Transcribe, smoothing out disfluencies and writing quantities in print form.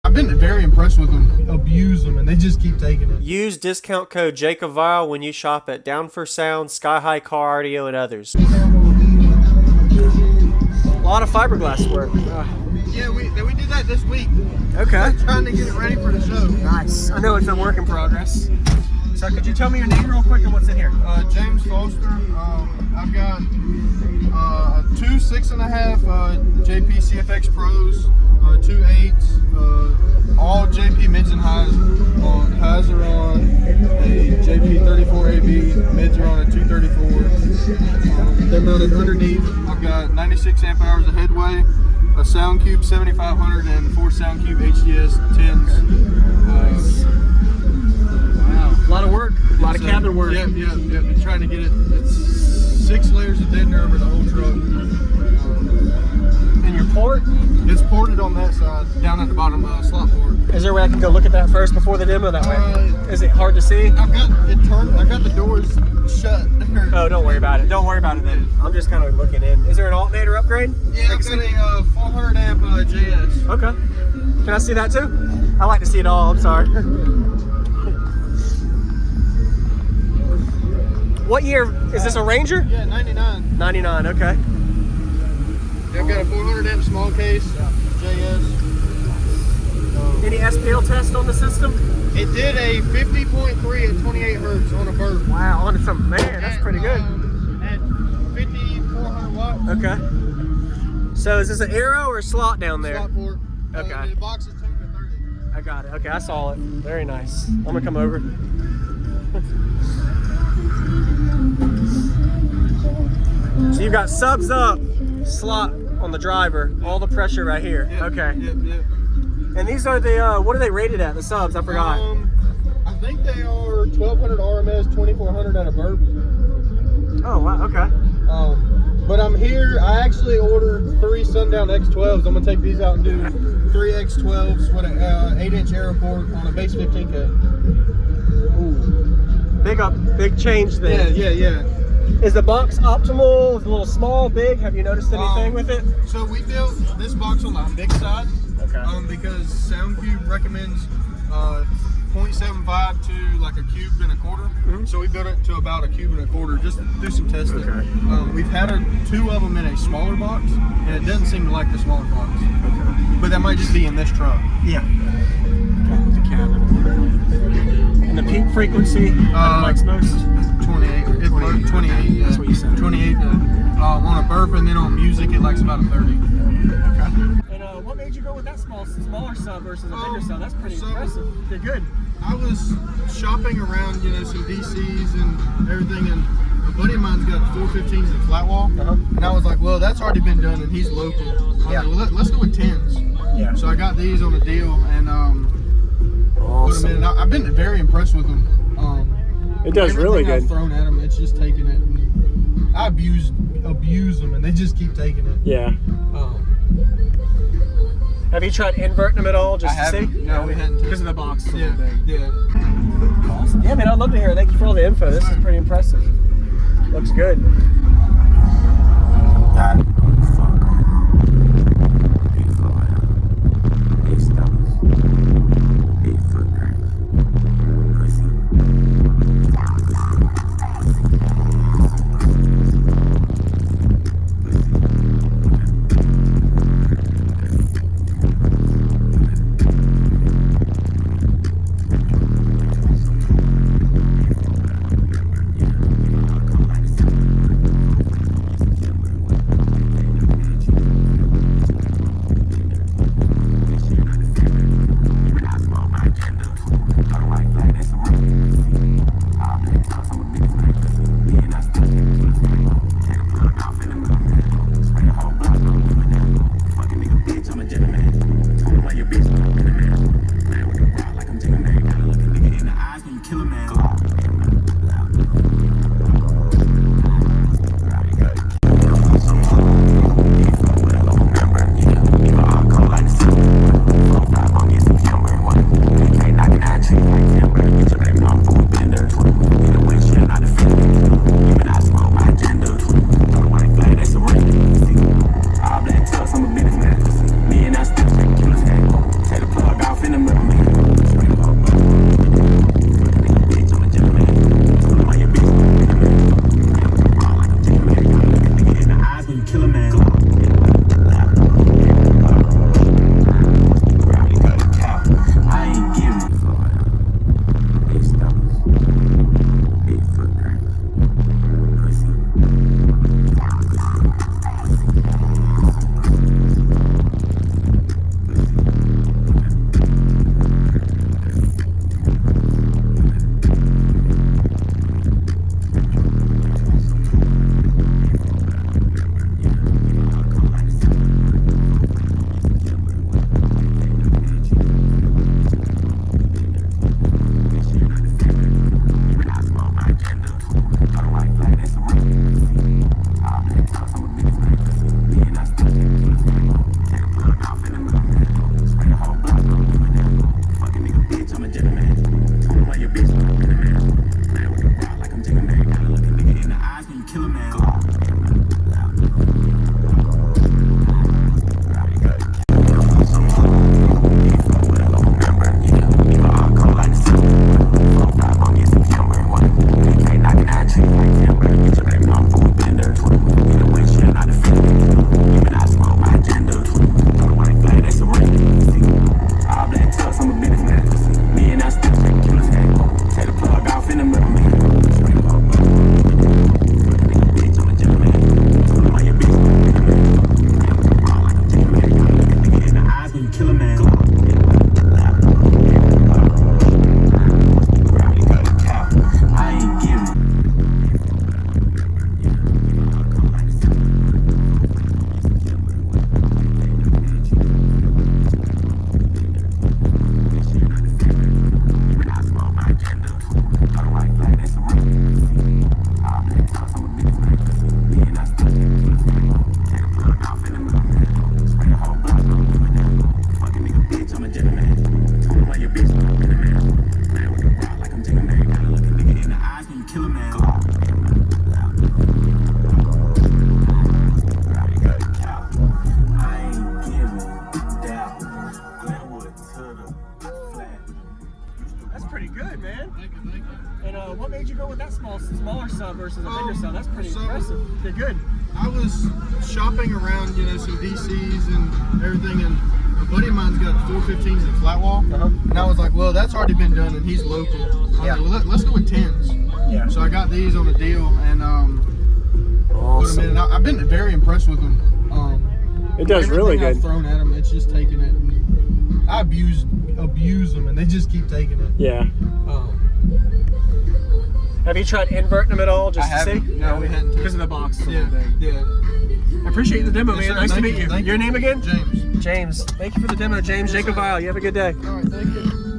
I've been very impressed with them. Abuse them, and they just keep taking it. Use discount code JacobViral when you shop at Down for Sound, SkyHigh Car Audio, and others. A lot of fiberglass work. Yeah, we did that this week. Okay. Trying to get it ready for the show. Nice. I know it's a work in progress. So could you tell me your name real quick and what's in here? James Foster. I've got two 6.5 JP CFX Pros, two 8s, all JP mids and highs. Highs are on a JP 34 AB, mids are on a 234. They're mounted underneath. I've got 96 amp hours of headway, a SoundCube 7500, and 4 SoundCube HDS 10s. Wow. A lot of work, a lot of cabin work. Yeah. Been trying to get it. It's 6 layers of deadener over the whole truck. And your port? It's ported on that side, down at the bottom slot port. Is there a way I can go look at that first before the demo? That way, is it hard to see? I've got it turned. I've got the doors shut. Oh, don't worry about it. Don't worry about it then. I'm just kind of looking in. Is there an alternator upgrade? Yeah, I've got a 400 amp JS. Okay. Can I see that too? I like to see it all. I'm sorry. What year is this? A Ranger? Yeah, 99. 99. Okay. Yeah, I've got a 400 amp small case JS. Any SPL test on the system? It did a 50.3 at 28 hertz on a burp. Wow, on some man, that's pretty good. At 5,400 watts. Okay. So is this an arrow or a slot down there? Slot port. Okay. The box is tuned to 30. I got it. Okay, I saw it. Very nice. I'm gonna come over. So you've got subs up, slot on the driver, all the pressure right here. Yep, okay. Yep. And these are the, what are they rated at, the subs? I forgot. I think they are 1200 RMS, 2400 at a burp. Oh, wow, okay. But I'm here, I actually ordered 3 Sundown X12s. I'm gonna take these out and do 3 X12s with an 8-inch arrow port on a base 15K. Ooh. Big change there. Yeah. Is the box optimal? Is it a little small, big? Have you noticed anything with it? So we built this box on the big side. Okay. Because SoundCube recommends 0.75 to like a cube and a quarter. So we built it to about a cube and a quarter just to do some testing. Okay. We've had 2 of them in a smaller box, and it doesn't seem to like the smaller box. Okay. But that might just be in this truck. Yeah. The cabin. And the peak frequency likes most? 28. 28. Yeah. That's what you said. 28 on a burp, and then on music it likes about a 30. Okay. And what made you go with that smaller sub versus a bigger sub? That's pretty impressive. They're good. I was shopping around, some DCs and everything, and a buddy of mine's got 415s and flat wall, and I was like, well, that's already been done, and he's local. Yeah. Like, well, let's go with 10s. Yeah. So I got these on a deal, and awesome. put them in. I've been very impressed with them. It does really good. I've thrown at them, it's just taking it. And I abuse them, and they just keep taking it. Yeah. Have you tried inverting them at all, just to see? No, we hadn't. Because of the box. Yeah. Awesome. Yeah, man, I'd love to hear it. Thank you for all the info. This is pretty impressive. Looks good. good, man. Thank you, thank you. And what made you go with that smaller sub versus a bigger sub? That's pretty so- impressive. They're good. I was shopping around, you know, some DCs and everything, and a buddy of mine's got 415s and flat wall, and I was like, well, that's already been done, and he's local. I was like, well, let's go with 10s. Yeah. So I got these on a deal, and put them Awesome. in. And I've been very impressed with them. It does really everything good. I've thrown at them, it's just taking it. And I abuse them, and they just keep taking it. Yeah. Have you tried inverting them at all, just I to see? haven't. No, we hadn't. Because of the box. It's a Yeah, little big. yeah. I appreciate the demo, Yes, man. sir. Nice to Thank meet you. you. Thank Your you. name again? James. James. Thank you for the demo, James. JacobViral. You have a good day. All right, thank you.